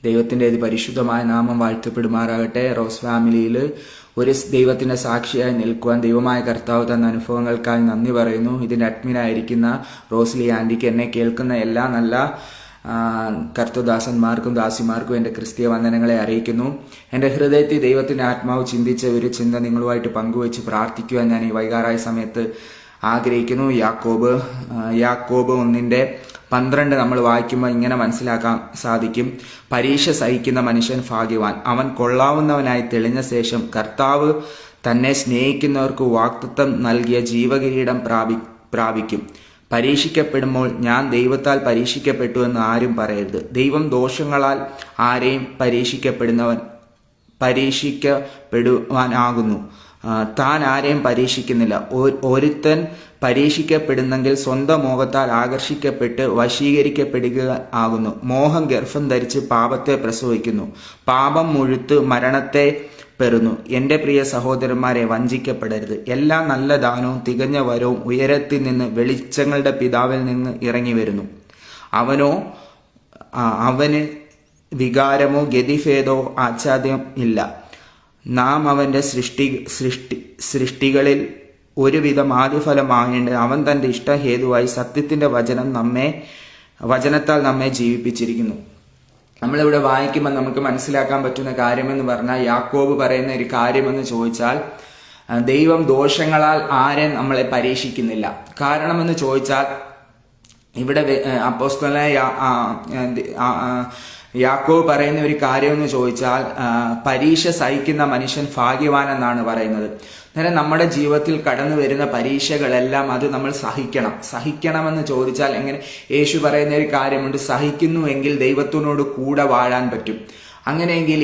ദൈവത്തിൻ്റെ പരിശുദ്ധമായ നാമം വാഴ്ത്തപ്പെടുമാറാകട്ടെ. റോസ് ഫാമിലിയിൽ ഒരു ദൈവത്തിൻ്റെ സാക്ഷിയായി നിൽക്കുവാൻ ദൈവമായ കർത്താവ് തന്ന അനുഭവങ്ങൾക്കായി നന്ദി പറയുന്നു. ഇതിൻ്റെ അഡ്മിനായിരിക്കുന്ന റോസ്ലി ആൻറ്റിക്ക്, എന്നെ കേൾക്കുന്ന എല്ലാ നല്ല കർത്തദാസന്മാർക്കും ദാസിമാർക്കും എൻ്റെ ക്രിസ്തീയ വന്ദനങ്ങളെ അറിയിക്കുന്നു. എൻ്റെ ഹൃദയത്തിൽ ദൈവത്തിൻ്റെ ആത്മാവ് ചിന്തിച്ച ഒരു ചിന്ത നിങ്ങളുമായിട്ട് പങ്കുവെച്ച് പ്രാർത്ഥിക്കുവാൻ ഞാൻ ഈ വൈകാറായ സമയത്ത് ആഗ്രഹിക്കുന്നു. യാക്കോബ് 1:12 നമ്മൾ വായിക്കുമ്പോൾ ഇങ്ങനെ മനസ്സിലാക്കാൻ സാധിക്കും: പരീക്ഷ സഹിക്കുന്ന മനുഷ്യൻ ഭാഗ്യവാൻ, അവൻ കൊള്ളാവുന്നവനായി തെളിഞ്ഞ ശേഷം കർത്താവ് തന്നെ സ്നേഹിക്കുന്നവർക്ക് വാഗ്ദത്തം നൽകിയ ജീവകിരീടം പ്രാപിക്കും. പരീക്ഷിക്കപ്പെടുമ്പോൾ ഞാൻ ദൈവത്താൽ പരീക്ഷിക്കപ്പെട്ടു എന്ന് ആരും പറയരുത്. ദൈവം ദോഷങ്ങളാൽ ആരെയും പരീക്ഷിക്കപ്പെടുവാനാകുന്നു. താൻ ആരെയും പരീക്ഷിക്കുന്നില്ല. ഒരുത്തൻ പരീക്ഷിക്കപ്പെടുന്നെങ്കിൽ സ്വന്തം മോഹത്താൽ ആകർഷിക്കപ്പെട്ട് വശീകരിക്കപ്പെടുക ആകുന്നു. മോഹം ഗർഭം ധരിച്ച് പാപത്തെ പ്രസവിക്കുന്നു. പാപം മുഴുത്ത് മരണത്തെ പെറുന്നു. എൻ്റെ പ്രിയ സഹോദരന്മാരെ, വഞ്ചിക്കപ്പെടരുത്. എല്ലാ നല്ല ദാനവും തികഞ്ഞ വരവും ഉയരത്തിൽ നിന്ന് വെളിച്ചങ്ങളുടെ പിതാവിൽ നിന്ന് ഇറങ്ങി വരുന്നു. അവന് വികാരമോ ഗതിഭേദോ ആച്ഛാദ്യം ഇല്ല. നാം അവൻ്റെ സൃഷ്ടികളിൽ ഒരുവിധം ആദ്യഫലമാകേണ്ടത് അവൻ തൻ്റെ ഇഷ്ടഹേതുവായി സത്യത്തിൻ്റെ വചനത്താൽ നമ്മെ ജീവിപ്പിച്ചിരിക്കുന്നു. നമ്മളിവിടെ വായിക്കുമ്പോൾ നമുക്ക് മനസ്സിലാക്കാൻ പറ്റുന്ന കാര്യമെന്ന് പറഞ്ഞാൽ, യാക്കോബ് പറയുന്ന ഒരു കാര്യമെന്ന് ചോദിച്ചാൽ, ദൈവം ദോഷങ്ങളാൽ ആരെയും നമ്മളെ പരീക്ഷിക്കുന്നില്ല. കാരണമെന്ന് ചോദിച്ചാൽ, ഇവിടെ അപ്പോസ്തലനായ യാക്കോബ് പറയുന്ന ഒരു കാര്യമെന്ന് ചോദിച്ചാൽ, പരീക്ഷ സഹിക്കുന്ന മനുഷ്യൻ ഭാഗ്യവാനെന്നാണ് പറയുന്നത്. അന്നേരം നമ്മുടെ ജീവിതത്തിൽ കടന്നു വരുന്ന പരീക്ഷകളെല്ലാം അത് നമ്മൾ സഹിക്കണമെന്ന് ചോദിച്ചാൽ എങ്ങനെ? യേശു പറയുന്ന ഒരു കാര്യമുണ്ട്: സഹിക്കുന്നുവെങ്കിൽ ദൈവത്തിനോട് കൂടെ വാഴാൻ പറ്റും. അങ്ങനെയെങ്കിൽ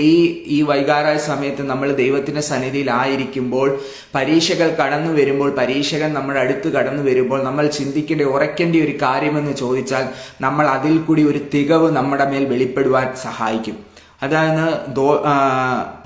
ഈ വൈകാറായ സമയത്ത് നമ്മൾ ദൈവത്തിന്റെ സന്നിധിയിലായിരിക്കുമ്പോൾ, പരീക്ഷകൾ കടന്നു വരുമ്പോൾ, പരീക്ഷകൾ നമ്മുടെ അടുത്ത് കടന്നു വരുമ്പോൾ നമ്മൾ ഉറയ്ക്കേണ്ട ഒരു കാര്യമെന്ന് ചോദിച്ചാൽ, നമ്മൾ അതിൽ കൂടി ഒരു തികവ് നമ്മുടെ മേൽ വെളിപ്പെടുവാൻ സഹായിക്കും. അതായത്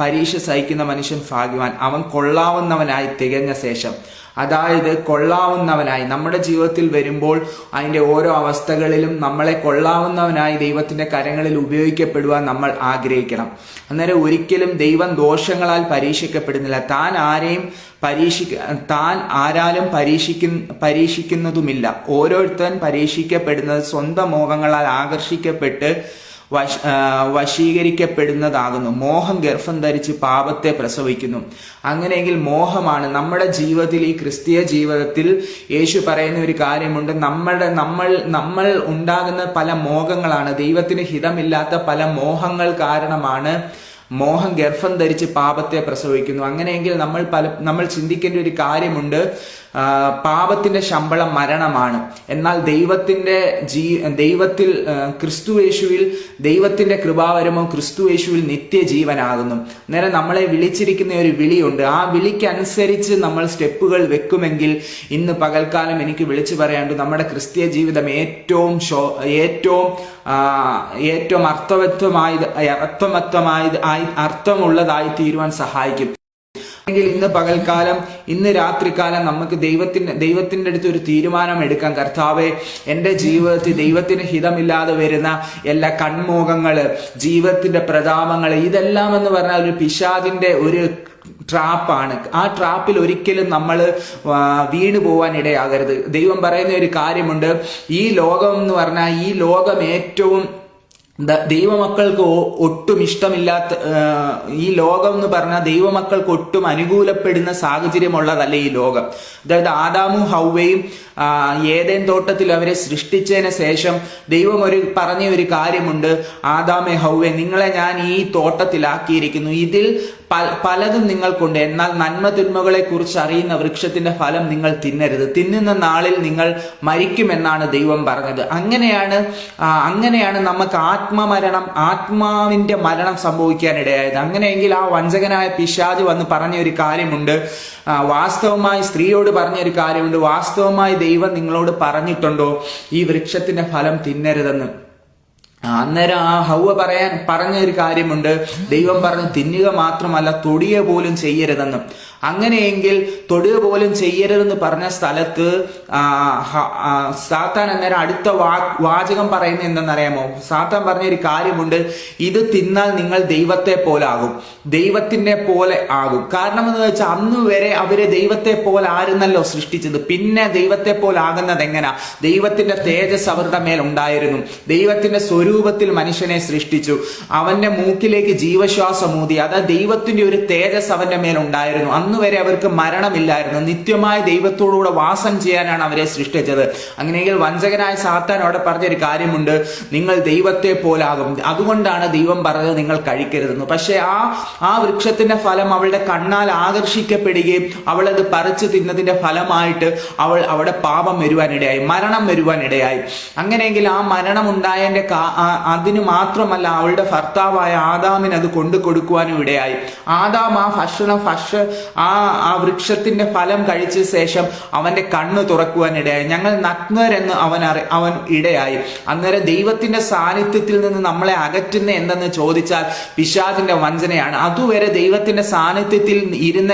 പരീക്ഷ സഹിക്കുന്ന മനുഷ്യൻ ഭാഗ്യവാൻ, അവൻ കൊള്ളാവുന്നവനായി തികഞ്ഞ ശേഷം. അതായത് കൊള്ളാവുന്നവനായി നമ്മുടെ ജീവിതത്തിൽ വരുമ്പോൾ അതിൻ്റെ ഓരോ അവസ്ഥകളിലും നമ്മളെ കൊള്ളാവുന്നവനായി ദൈവത്തിൻ്റെ കരങ്ങളിൽ ഉപയോഗിക്കപ്പെടുവാൻ നമ്മൾ ആഗ്രഹിക്കണം. അന്നേരം ഒരിക്കലും ദൈവം ദോഷങ്ങളാൽ പരീക്ഷിക്കപ്പെടുന്നില്ല. താൻ ആരാലും പരീക്ഷിക്കുന്നതുമില്ല. ഓരോരുത്തൻ പരീക്ഷിക്കപ്പെടുന്നത് സ്വന്തം മോഹങ്ങളാൽ ആകർഷിക്കപ്പെട്ട് വശീകരിക്കപ്പെടുന്നതാകുന്നു. മോഹം ഗർഭം ധരിച്ച് പാപത്തെ പ്രസവിക്കുന്നു. അങ്ങനെയെങ്കിൽ മോഹമാണ് നമ്മുടെ ജീവിതത്തിൽ, ഈ ക്രിസ്തീയ ജീവിതത്തിൽ യേശു പറയുന്ന ഒരു കാര്യമുണ്ട്: നമ്മൾ ഉണ്ടാകുന്ന പല മോഹങ്ങളാണ്, ദൈവത്തിന് ഹിതമില്ലാത്ത പല മോഹങ്ങൾ കാരണമാണ് മോഹം ഗർഭം ധരിച്ച് പാപത്തെ പ്രസവിക്കുന്നു. അങ്ങനെയെങ്കിൽ നമ്മൾ ചിന്തിക്കേണ്ട ഒരു കാര്യമുണ്ട്: പാപത്തിന്റെ ശമ്പളം മരണമാണ്. എന്നാൽ ക്രിസ്തുയേശുവിൽ ദൈവത്തിന്റെ കൃപാവരമോ ക്രിസ്തുയേശുവിൽ നിത്യജീവനാകുന്നു. അന്നേരം നമ്മളെ വിളിച്ചിരിക്കുന്ന ഒരു വിളിയുണ്ട്. ആ വിളിക്കനുസരിച്ച് നമ്മൾ സ്റ്റെപ്പുകൾ വെക്കുമെങ്കിൽ ഇന്ന് പകൽക്കാലം എനിക്ക് വിളിച്ചു പറയാണ്ട് നമ്മുടെ ക്രിസ്തീയ ജീവിതം ഏറ്റവും അർത്ഥമുള്ളതായി തീരുവാൻ സഹായിക്കും. എങ്കിൽ ഇന്ന് പകൽക്കാലം, ഇന്ന് രാത്രികാലം നമുക്ക് ദൈവത്തിന്റെ അടുത്ത് ഒരു തീരുമാനം എടുക്കാം: കർത്താവേ, എൻ്റെ ജീവിതത്തിൽ ദൈവത്തിന് ഹിതമില്ലാതെ വരുന്ന എല്ലാ കൺമോഹങ്ങള്, ജീവിതത്തിന്റെ പ്രതാപങ്ങള്, ഇതെല്ലാം എന്ന് പറഞ്ഞാൽ ഒരു പിശാചിന്റെ ഒരു ട്രാപ്പാണ്. ആ ട്രാപ്പിൽ ഒരിക്കലും നമ്മൾ വീണു പോവാൻ ഇടയാകരുത്. ദൈവം പറയുന്ന ഒരു കാര്യമുണ്ട്: ഈ ലോകം എന്ന് പറഞ്ഞാൽ, ഈ ലോകം ഏറ്റവും ദൈവമക്കൾക്ക് ഒട്ടും ഇഷ്ടമില്ലാത്ത ഈ ലോകം എന്ന് പറഞ്ഞാൽ ദൈവമക്കൾക്ക് ഒട്ടും അനുകൂലപ്പെടുന്ന സാഹചര്യമുള്ളതല്ല ഈ ലോകം. അതായത് ആദാമും ഹൗവയും ഏദെൻ തോട്ടത്തിൽ അവരെ സൃഷ്ടിച്ചതിന് ശേഷം ദൈവം പറഞ്ഞ ഒരു കാര്യമുണ്ട്: ആദാമേ, ഹൗവേ, നിങ്ങളെ ഞാൻ ഈ തോട്ടത്തിലാക്കിയിരിക്കുന്നു. ഇതിൽ പലതും നിങ്ങൾക്കുണ്ട്. എന്നാൽ നന്മ തിന്മകളെ കുറിച്ച് അറിയുന്ന വൃക്ഷത്തിന്റെ ഫലം നിങ്ങൾ തിന്നരുത്. തിന്നുന്ന നാളിൽ നിങ്ങൾ മരിക്കുമെന്നാണ് ദൈവം പറഞ്ഞത്. അങ്ങനെയാണ് നമുക്ക് ആത്മാവിന്റെ മരണം സംഭവിക്കാനിടയായത്. അങ്ങനെയെങ്കിൽ ആ വഞ്ചകനായ പിശാച് വന്ന് പറഞ്ഞ ഒരു കാര്യമുണ്ട്, വാസ്തവമായി സ്ത്രീയോട് പറഞ്ഞൊരു കാര്യമുണ്ട്: വാസ്തവമായി ദൈവം നിങ്ങളോട് പറഞ്ഞിട്ടുണ്ടോ ഈ വൃക്ഷത്തിന്റെ ഫലം തിന്നരുതെന്ന്? അന്നേരം ആ ഹൗവ പറഞ്ഞ ഒരു കാര്യമുണ്ട്: ദൈവം പറഞ്ഞു തിന്നുക മാത്രമല്ല തൊടിയ പോലും ചെയ്യരുതെന്നും. അങ്ങനെയെങ്കിൽ തൊടുക പോലും ചെയ്യരുതെന്ന് പറഞ്ഞ സ്ഥലത്ത് സാത്താൻ അന്നേരം അടുത്ത വാചകം പറയുന്നത് എന്തെന്നറിയാമോ? സാത്താൻ പറഞ്ഞൊരു കാര്യമുണ്ട്, ഇത് തിന്നാൽ നിങ്ങൾ ദൈവത്തെ പോലാകും, ദൈവത്തിനെ പോലെ ആകും. കാരണം എന്ന് വെച്ചാൽ അന്ന് വരെ അവര് ദൈവത്തെ പോലെ ആയിരുന്നല്ലോ സൃഷ്ടിച്ചത്. പിന്നെ ദൈവത്തെ പോലെ ആകുന്നത് എങ്ങനാ? ദൈവത്തിന്റെ തേജസ് അവരുടെ മേൽ ഉണ്ടായിരുന്നു. ദൈവത്തിന്റെ സ്വരൂപത്തിൽ മനുഷ്യനെ സൃഷ്ടിച്ചു. അവന്റെ മൂക്കിലേക്ക് ജീവശ്വാസം ഊതി. അതായത് ദൈവത്തിന്റെ ഒരു തേജസ് അവന്റെ മേൽ ഉണ്ടായിരുന്നു. അന്ന് വരെ അവർക്ക് മരണമില്ലായിരുന്നു. നിത്യമായ ദൈവത്തോടുകൂടെ വാസം ചെയ്യാനാണ് അവരെ സൃഷ്ടിച്ചത്. അങ്ങനെയെങ്കിൽ വഞ്ചകനായ സാത്താൻ അവിടെ പറഞ്ഞൊരു കാര്യമുണ്ട്, നിങ്ങൾ ദൈവത്തെ പോലാകും, അതുകൊണ്ടാണ് ദൈവം പറഞ്ഞത് നിങ്ങൾ കഴിക്കരുതെന്ന്. പക്ഷെ ആ വൃക്ഷത്തിന്റെ ഫലം അവളുടെ കണ്ണാൽ ആകർഷിക്കപ്പെടുകയും അവൾ അത് പറിച്ചു തിന്നതിന്റെ ഫലമായിട്ട് അവൾ അവിടെ പാപം വരുവാനിടയായി, മരണം വരുവാനിടയായി. അങ്ങനെയെങ്കിൽ ആ മരണം ഉണ്ടായതിന്റെ അതിന് മാത്രമല്ല, അവളുടെ ഭർത്താവായ ആദാമിന് അത് കൊണ്ടു കൊടുക്കുവാനും ഇടയായി. ആദാം ആ ആ വൃക്ഷത്തിന്റെ ഫലം കഴിച്ച ശേഷം അവന്റെ കണ്ണ് തുറക്കുവാനിടയായി. ഞങ്ങൾ നഗ്നരെന്ന് അവൻ ഇടയായി. അന്നേരം ദൈവത്തിന്റെ സാന്നിധ്യത്തിൽ നിന്ന് നമ്മളെ അകറ്റുന്ന എന്തെന്ന് ചോദിച്ചാൽ പിശാചിന്റെ വഞ്ചനയാണ്. അതുവരെ ദൈവത്തിന്റെ സാന്നിധ്യത്തിൽ ഇരുന്ന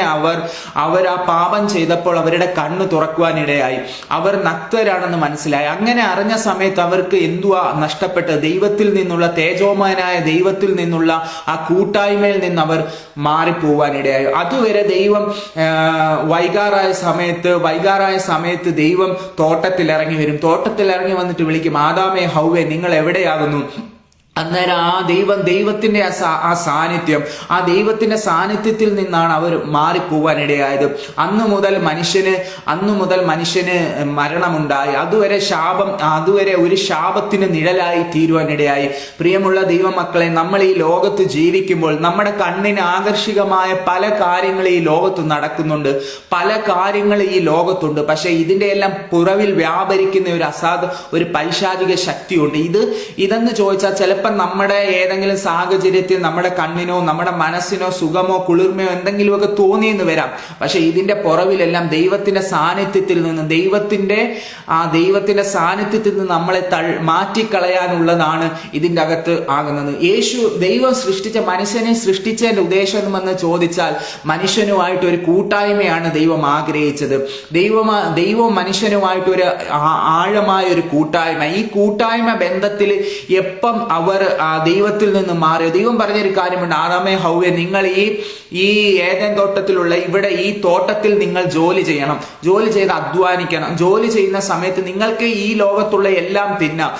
അവർ ആ പാപം ചെയ്തപ്പോൾ അവരുടെ കണ്ണ് തുറക്കുവാനിടയായി. അവർ നഗ്നരാണെന്ന് മനസ്സിലായി. അങ്ങനെ അറിഞ്ഞ സമയത്ത് അവർക്ക് എന്തുവാ നഷ്ടപ്പെട്ടത്? ദൈവത്തിൽ നിന്നുള്ള തേജോമയനായ ദൈവത്തിൽ നിന്നുള്ള ആ കൂട്ടായ്മയിൽ നിന്ന് അവർ മാറിപ്പോവാനിടയായി. അതുവരെ ദൈവം വൈകാറായ സമയത്ത് ദൈവം തോട്ടത്തിൽ ഇറങ്ങി വരും. തോട്ടത്തിൽ ഇറങ്ങി വന്നിട്ട് വിളിക്കും, ആദാമേ ഹൗവേ നിങ്ങൾ എവിടെയാകുന്നു? അന്നേരം ദൈവത്തിന്റെ ആ സാന്നിധ്യം, ആ ദൈവത്തിന്റെ സാന്നിധ്യത്തിൽ നിന്നാണ് അവർ മാറിപ്പോവാനിടയായത്. അന്നു മുതൽ മനുഷ്യന് മരണമുണ്ടായി. അതുവരെ ഒരു ശാപത്തിന് നിഴലായി തീരുവാനിടയായി. പ്രിയമുള്ള ദൈവമക്കളെ, നമ്മൾ ഈ ലോകത്ത് ജീവിക്കുമ്പോൾ നമ്മുടെ കണ്ണിന് ആകർഷകമായ പല കാര്യങ്ങൾ ഈ ലോകത്ത് നടക്കുന്നുണ്ട്, പല കാര്യങ്ങൾ ഈ ലോകത്തുണ്ട്. പക്ഷെ ഇതിന്റെ എല്ലാം പുറവിൽ വ്യാപരിക്കുന്ന ഒരു പൈശാചിക ശക്തിയുണ്ട്. ഇതെന്ന് ചോദിച്ചാൽ ചിലപ്പോൾ നമ്മുടെ ഏതെങ്കിലും സാഹചര്യത്തിൽ നമ്മുടെ കണ്ണിനോ നമ്മുടെ മനസ്സിനോ സുഖമോ കുളിർമയോ എന്തെങ്കിലുമൊക്കെ തോന്നിയെന്ന് വരാം. പക്ഷെ ഇതിന്റെ പുറവിലെല്ലാം ദൈവത്തിന്റെ സാന്നിധ്യത്തിൽ നിന്ന് ദൈവത്തിന്റെ സാന്നിധ്യത്തിൽ നിന്ന് നമ്മളെ മാറ്റിക്കളയാനുള്ളതാണ് ഇതിന്റെ അകത്ത് ആകുന്നത്. ദൈവം മനുഷ്യനെ സൃഷ്ടിച്ചതിന്റെ ഉദ്ദേശം എന്ന് ചോദിച്ചാൽ മനുഷ്യനുമായിട്ട് ഒരു കൂട്ടായ്മയാണ് ദൈവം ആഗ്രഹിച്ചത്. ദൈവം മനുഷ്യനുമായിട്ട് ഒരു ആഴമായ ഒരു കൂട്ടായ്മ. ഈ കൂട്ടായ്മ ബന്ധത്തിൽ എപ്പം അവർ ദൈവത്തിൽ നിന്ന് മാറി. ദൈവം പറഞ്ഞൊരു കാര്യമുണ്ട്, ആദാമേ ഹൗവേ നിങ്ങൾ ഈ ഏദൻ തോട്ടത്തിലുള്ള ഇവിടെ ഈ തോട്ടത്തിൽ നിങ്ങൾ ജോലി ചെയ്യണം, ജോലി ചെയ്ത് അധ്വാനിക്കണം. ജോലി ചെയ്യുന്ന സമയത്ത് നിങ്ങൾക്ക് ഈ ലോകത്തുള്ള എല്ലാം തിന്നാം,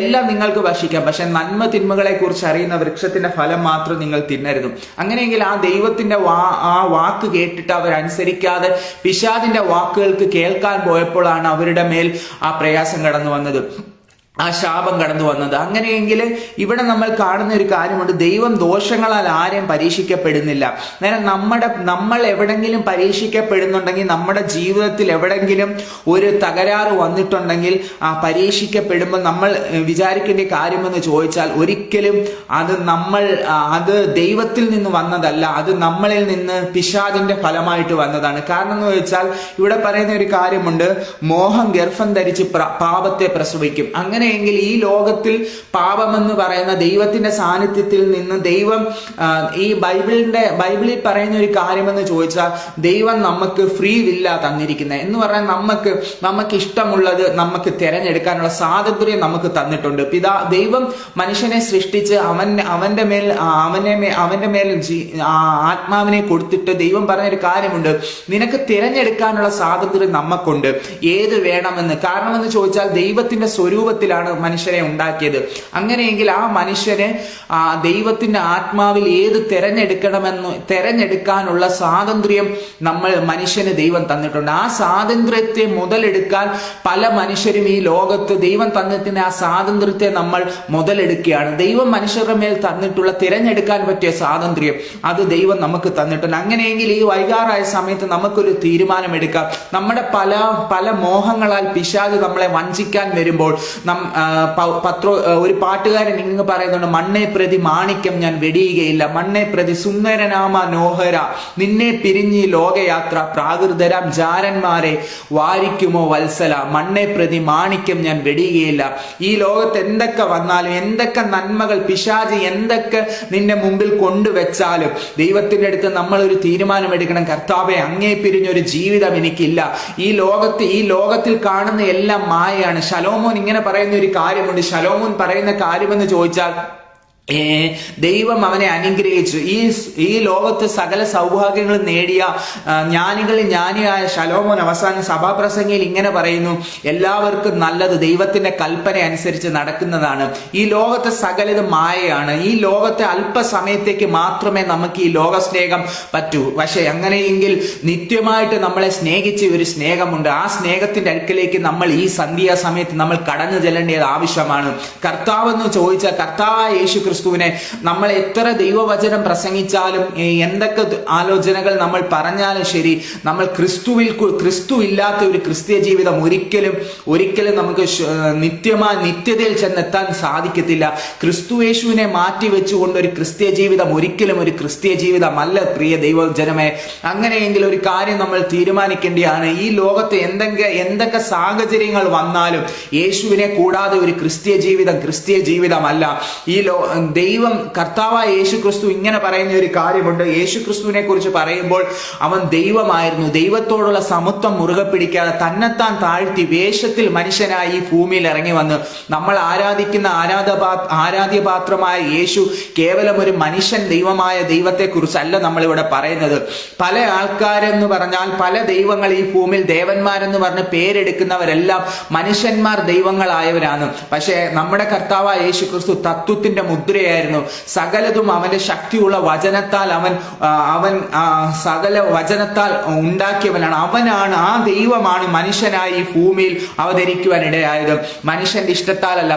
എല്ലാം നിങ്ങൾക്ക് ഭക്ഷിക്കാം. പക്ഷെ നന്മ തിന്മകളെ കുറിച്ച് അറിയുന്ന വൃക്ഷത്തിന്റെ ഫലം മാത്രം നിങ്ങൾ തിന്നരുത്. അങ്ങനെയെങ്കിൽ ആ ദൈവത്തിന്റെ ആ വാക്ക് കേട്ടിട്ട് അവരനുസരിക്കാതെ പിശാചിന്റെ വാക്കുകൾക്ക് കേൾക്കാൻ പോയപ്പോഴാണ് അവരുടെ മേൽ ആ പ്രയാസം കടന്നു വന്നത്, ആ ശാപം കടന്നു വന്നത്. അങ്ങനെയെങ്കിൽ ഇവിടെ നമ്മൾ കാണുന്ന ഒരു കാര്യമുണ്ട്, ദൈവം ദോഷങ്ങളാൽ ആരെയും പരീക്ഷിക്കപ്പെടുന്നില്ല. നേരെ നമ്മൾ എവിടെങ്കിലും പരീക്ഷിക്കപ്പെടുന്നുണ്ടെങ്കിൽ, നമ്മുടെ ജീവിതത്തിൽ എവിടെങ്കിലും ഒരു തകരാറ് വന്നിട്ടുണ്ടെങ്കിൽ ആ പരീക്ഷിക്കപ്പെടുമ്പോൾ നമ്മൾ വിചാരിക്കേണ്ട കാര്യമെന്ന് ചോദിച്ചാൽ ഒരിക്കലും അത് ദൈവത്തിൽ നിന്ന് വന്നതല്ല, അത് നമ്മളിൽ നിന്ന് പിശാചിന്റെ ഫലമായിട്ട് വന്നതാണ്. കാരണം എന്ന് വെച്ചാൽ ഇവിടെ പറയുന്ന ഒരു കാര്യമുണ്ട്, മോഹം ഗർഭം ധരിച്ച് പാപത്തെ പ്രസവിക്കും. അങ്ങനെയെങ്കിൽ ഈ ലോകത്തിൽ പാപമെന്ന് പറയുന്ന ദൈവത്തിന്റെ സാന്നിധ്യത്തിൽ നിന്ന് ദൈവം ഈ ബൈബിളിൽ പറയുന്ന ഒരു കാര്യമെന്ന് ചോദിച്ചാൽ ദൈവം നമുക്ക് ഫ്രീ വില്ല തന്നിരിക്കുന്നത് എന്ന് പറഞ്ഞാൽ നമുക്ക് ഇഷ്ടമുള്ളത് നമുക്ക് തിരഞ്ഞെടുക്കാനുള്ള സ്വാതന്ത്ര്യം നമുക്ക് തന്നിട്ടുണ്ട്. ദൈവം മനുഷ്യനെ സൃഷ്ടിച്ച് അവന്റെ മേൽ ആത്മാവിനെ കൊടുത്തിട്ട് ദൈവം പറഞ്ഞൊരു കാര്യമുണ്ട്, നിനക്ക് തിരഞ്ഞെടുക്കാനുള്ള സ്വാതന്ത്ര്യം നമുക്കുണ്ട് ഏത് വേണമെന്ന്. കാരണമെന്ന് ചോദിച്ചാൽ ദൈവത്തിന്റെ സ്വരൂപത്തിലാണ് മനുഷ്യനെ ഉണ്ടാക്കിയത്. അങ്ങനെയെങ്കിൽ ആ മനുഷ്യനെ ദൈവത്തിന്റെ ആത്മാവിൽ ഏത് തിരഞ്ഞെടുക്കാനുള്ള സ്വാതന്ത്ര്യം മനുഷ്യന് ദൈവം തന്നിട്ടുണ്ട്. ആ സ്വാതന്ത്ര്യത്തെ മുതലെടുക്കാൻ പല മനുഷ്യരും ഈ ലോകത്ത് ദൈവം തന്നിട്ടുള്ള ആ സ്വാതന്ത്ര്യത്തെ നമ്മൾ മുതലെടുക്കുകയാണ്. ദൈവം മനുഷ്യരുടെ മേൽ തന്നിട്ടുള്ള തിരഞ്ഞെടുക്കാൻ പറ്റിയ സ്വാതന്ത്ര്യം അത് ദൈവം നമുക്ക് തന്നിട്ടുണ്ട്. അങ്ങനെയെങ്കിൽ ഈ വൈകാറായ സമയത്ത് നമുക്കൊരു തീരുമാനമെടുക്കാം. നമ്മുടെ പല മോഹങ്ങളാൽ പിശാച് നമ്മളെ വഞ്ചിക്കാൻ വരുമ്പോൾ ഒരു പാട്ടുകാരൻ ഇങ്ങനെ പറയുന്നുണ്ട്, മണ്ണെ പ്രതി മാണിക്യം ഞാൻ വെടിയുകയില്ല, മണ്ണെ പ്രതി സുന്ദരനാമ നോഹര, നിന്നെ പിരിഞ്ഞ് ലോകയാത്ര പ്രാകൃതരാം ജാരന്മാരെ വാരിക്കുമോ വത്സല, മണ്ണെ പ്രതി മാണിക്യം ഞാൻ വെടിയുകയില്ല. ഈ ലോകത്ത് എന്തൊക്കെ വന്നാലും, എന്തൊക്കെ നന്മകൾ പിശാച് എന്തൊക്കെ നിന്റെ മുമ്പിൽ കൊണ്ടുവച്ചാലും ദൈവത്തിന്റെ അടുത്ത് നമ്മൾ ഒരു തീരുമാനമെടുക്കണം. കർത്താവെ, അങ്ങേ പിരിഞ്ഞൊരു ജീവിതം എനിക്കില്ല. ഈ ലോകത്തിൽ കാണുന്ന എല്ലാം മായയാണ്. ശലോമോൻ ഇങ്ങനെ പറയുന്ന ഒരു കാര്യമുണ്ട്. ശലോമോൻ പറയുന്ന കാര്യമെന്ന് ചോദിച്ചാൽ, ദൈവം അവനെ അനുഗ്രഹിച്ചു. ഈ ലോകത്ത് സകല സൗഭാഗ്യങ്ങളും നേടിയ ജ്ഞാനികളിൽ ജ്ഞാനിയായ ശലോമോൻ അവസാന സഭാപ്രസംഗിയിൽ ഇങ്ങനെ പറയുന്നു, എല്ലാവർക്കും നല്ലത് ദൈവത്തിന്റെ കൽപ്പന അനുസരിച്ച് നടക്കുന്നതാണ്. ഈ ലോകത്തെ സകലത് മായയാണ്. ഈ ലോകത്തെ അല്പസമയത്തേക്ക് മാത്രമേ നമുക്ക് ഈ ലോക സ്നേഹം പറ്റൂ. പക്ഷെ അങ്ങനെയെങ്കിൽ നിത്യമായിട്ട് നമ്മളെ സ്നേഹിച്ച ഒരു സ്നേഹമുണ്ട്. ആ സ്നേഹത്തിന്റെ അടുക്കലേക്ക് നമ്മൾ ഈ സന്ധ്യാസമയത്ത് നമ്മൾ കടന്നു ചെല്ലേണ്ടത് ആവശ്യമാണ്. കർത്താവെന്ന് ചോദിച്ചാൽ, കർത്താവായ യേശു ക്രിസ്തുവിനെ നമ്മൾ എത്ര ദൈവവചനം പ്രസംഗിച്ചാലും, എന്തൊക്കെ ആലോചനകൾ നമ്മൾ പറഞ്ഞാലും ശരി, നമ്മൾ ക്രിസ്തു ഇല്ലാത്ത ഒരു ക്രിസ്തീയ ജീവിതം ഒരിക്കലും നമുക്ക് നിത്യതയിൽ ചെന്നെത്താൻ സാധിക്കത്തില്ല. ക്രിസ്തു യേശുവിനെ മാറ്റി വെച്ചുകൊണ്ട് ഒരു ക്രിസ്തീയ ജീവിതം ഒരിക്കലും ഒരു ക്രിസ്തീയ ജീവിതമല്ല പ്രിയ ദൈവജനമേ. അങ്ങനെയെങ്കിൽ ഒരു കാര്യം നമ്മൾ തീരുമാനിക്കേണ്ടതാണ്. ഈ ലോകത്ത് എന്തൊക്കെ സാഹചര്യങ്ങൾ വന്നാലും യേശുവിനെ കൂടാതെ ഒരു ക്രിസ്തീയ ജീവിതമല്ല. ഈ ദൈവം കർത്താവായ യേശു ക്രിസ്തു ഇങ്ങനെ പറയുന്ന ഒരു കാര്യമുണ്ട്. യേശു ക്രിസ്തുവിനെ കുറിച്ച് പറയുമ്പോൾ അവൻ ദൈവമായിരുന്നു. ദൈവത്തോടുള്ള സമത്വം മുറുകെ പിടിക്കാതെ തന്നെത്താൻ താഴ്ത്തി വേഷത്തിൽ മനുഷ്യനായി ഈ ഭൂമിയിൽ ഇറങ്ങി വന്ന് നമ്മൾ ആരാധിക്കുന്ന ആരാധ്യപാത്രമായ യേശു കേവലം ഒരു മനുഷ്യൻ ദൈവമായ ദൈവത്തെ കുറിച്ചല്ല നമ്മളിവിടെ പറയുന്നത്. പല ആൾക്കാരെന്ന് പറഞ്ഞാൽ, പല ദൈവങ്ങൾ ഈ ഭൂമിയിൽ ദേവന്മാരെന്ന് പറഞ്ഞ് പേരെടുക്കുന്നവരെല്ലാം മനുഷ്യന്മാർ ദൈവങ്ങളായവരാണ്. പക്ഷേ നമ്മുടെ കർത്താവായ യേശു ക്രിസ്തു തത്വത്തിന്റെ മുദ്രയായിരുന്നു. സകലതും അവന്റെ ശക്തിയുള്ള വചനത്താൽ അവൻ സകല വചനത്താൽ ഉണ്ടാക്കിയവനാണ്. അവനാണ്, ആ ദൈവമാണ് മനുഷ്യനായി ഈ ഭൂമിയിൽ അവതരിക്കുവാൻ ഇടയായത്. മനുഷ്യന്റെ ഇഷ്ടത്താലല്ല.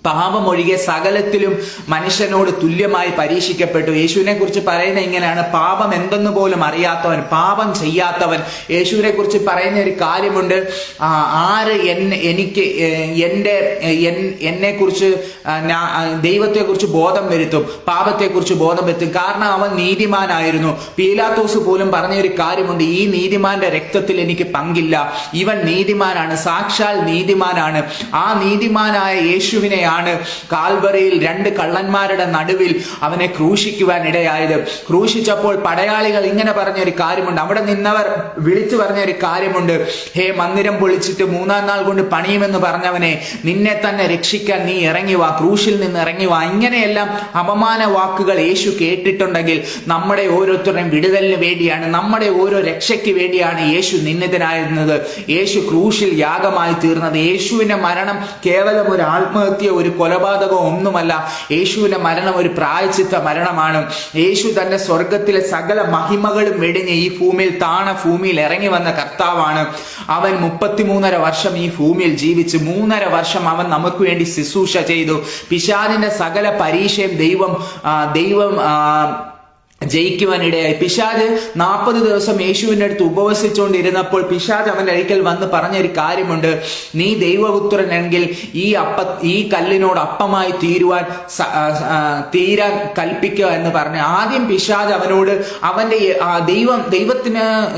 പാപമൊഴികെ സകലത്തിലും മനുഷ്യനോട് തുല്യമായി പരീക്ഷിക്കപ്പെട്ടു. യേശുവിനെ കുറിച്ച് പറയുന്ന ഇങ്ങനെയാണ്, പാപം എന്തെന്ന് പോലും അറിയാത്തവൻ, പാപം ചെയ്യാത്തവൻ. യേശുവിനെ കുറിച്ച് പറയുന്ന ഒരു കാര്യമുണ്ട്, ആര് എന്നെ കുറിച്ച് ദൈവത്തെക്കുറിച്ച് ബോധം വരുത്തും, പാപത്തെക്കുറിച്ച് ബോധം വരുത്തും. കാരണം അവൻ നീതിമാനായിരുന്നു. പീലാത്തോസ് പോലും പറഞ്ഞ ഒരു കാര്യമുണ്ട്, ഈ നീതിമാന്റെ രക്തത്തിൽ എനിക്ക് പങ്കില്ല, ഇവൻ നീതിമാനാണ്, സാക്ഷാൽ നീതിമാനാണ്. ആ നീതിമാനായ യേശുവിനെ ാണ് കാൽവറിയിൽ 2 കള്ളന്മാരുടെ നടുവിൽ അവനെ ക്രൂശിക്കുവാൻ ഇടയായത്. ക്രൂശിച്ചപ്പോൾ പടയാളികൾ ഇങ്ങനെ പറഞ്ഞൊരു കാര്യമുണ്ട്, അവിടെ നിന്നവർ വിളിച്ചു പറഞ്ഞ ഒരു കാര്യമുണ്ട്, ഹേ മന്ദിരം പൊളിച്ചിട്ട് 3-ാം നാൾ കൊണ്ട് പണിയുമെന്ന് പറഞ്ഞവനെ, നിന്നെ തന്നെ രക്ഷിക്കാൻ നീ ഇറങ്ങി വാ, ക്രൂശിൽ നിന്ന് ഇറങ്ങി വാ. ഇങ്ങനെയെല്ലാം അപമാന വാക്കുകൾ യേശു കേട്ടിട്ടുണ്ടെങ്കിൽ നമ്മുടെ ഓരോരുത്തരുടെയും വിടുതലിന് വേണ്ടിയാണ്, നമ്മുടെ ഓരോ രക്ഷയ്ക്ക് വേണ്ടിയാണ് യേശു നിന്ദിതനായിരുന്നത്. യേശു ക്രൂശിൽ യാഗമായി തീർന്നത്. യേശുവിന്റെ മരണം കേവലം ഒരു ആത്മഹത്യ, ഒരു കൊലപാതകം ഒന്നുമല്ല. യേശുവിന്റെ മരണം ഒരു പ്രായശ്ചിത്ത മരണമാണ്. യേശു തന്റെ സ്വർഗത്തിലെ സകല മഹിമകളും വെടിഞ്ഞ് ഈ ഭൂമിയിൽ ഇറങ്ങി വന്ന കർത്താവാണ്. അവൻ 33.5 വർഷം ഈ ഭൂമിയിൽ ജീവിച്ച് 3.5 വർഷം അവൻ നമുക്ക് വേണ്ടി ശുശ്രൂഷ ചെയ്തു. പിശാചിന്റെ സകല പരീക്ഷയും ദൈവം ജയിക്കുവാനിടയായി. പിശാച് 40 ദിവസം യേശുവിന്റെ അടുത്ത് ഉപവസിച്ചുകൊണ്ടിരുന്നപ്പോൾ പിശാച് അവന്റെ അടുക്കൽ വന്ന് പറഞ്ഞൊരു കാര്യമുണ്ട്, നീ ദൈവപുത്രനെങ്കിൽ ഈ കല്ലിനോട് അപ്പമായി തീരാൻ കൽപ്പിക്കുക എന്ന് പറഞ്ഞു. ആദ്യം പിശാച് അവനോട്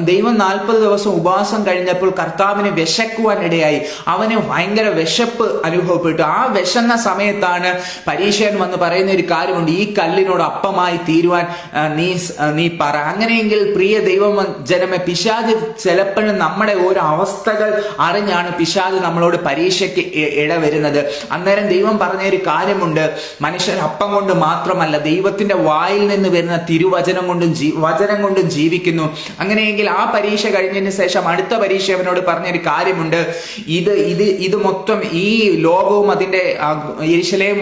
ദൈവം 40 ദിവസം ഉപവാസം കഴിഞ്ഞപ്പോൾ കർത്താവിന് വിശക്കുവാനിടയായി. അവന് ഭയങ്കര വിശപ്പ് അനുഭവപ്പെട്ടു. ആ വിശന്ന സമയത്താണ് പരീക്ഷകൻ വന്ന് പറയുന്ന ഒരു കാര്യമുണ്ട്, ഈ കല്ലിനോട് അപ്പമായി തീരുവാൻ നീ പറ. അങ്ങനെയെങ്കിൽ പ്രിയ ദൈവജനമേ, പിശാച് ചിലപ്പോഴും നമ്മുടെ ഓരോ അവസ്ഥകൾ അറിഞ്ഞാണ് പിശാച് നമ്മളോട് പരീക്ഷയ്ക്ക് ഇടവരുന്നത്. അന്നേരം ദൈവം പറഞ്ഞൊരു കാര്യമുണ്ട്, മനുഷ്യർ അപ്പം കൊണ്ട് മാത്രമല്ല ഇത് വായിൽ നിന്ന് വരുന്ന തിരുവചനം കൊണ്ടും ജീവിക്കുന്നു. അങ്ങനെയെങ്കിൽ ആ പരീക്ഷ കഴിഞ്ഞതിന് ശേഷം അടുത്ത പരീക്ഷ അവനോട് പറഞ്ഞൊരു കാര്യമുണ്ട്, ഇത് മൊത്തം ഈ ലോകവും അതിന്റെ യെരൂശലേം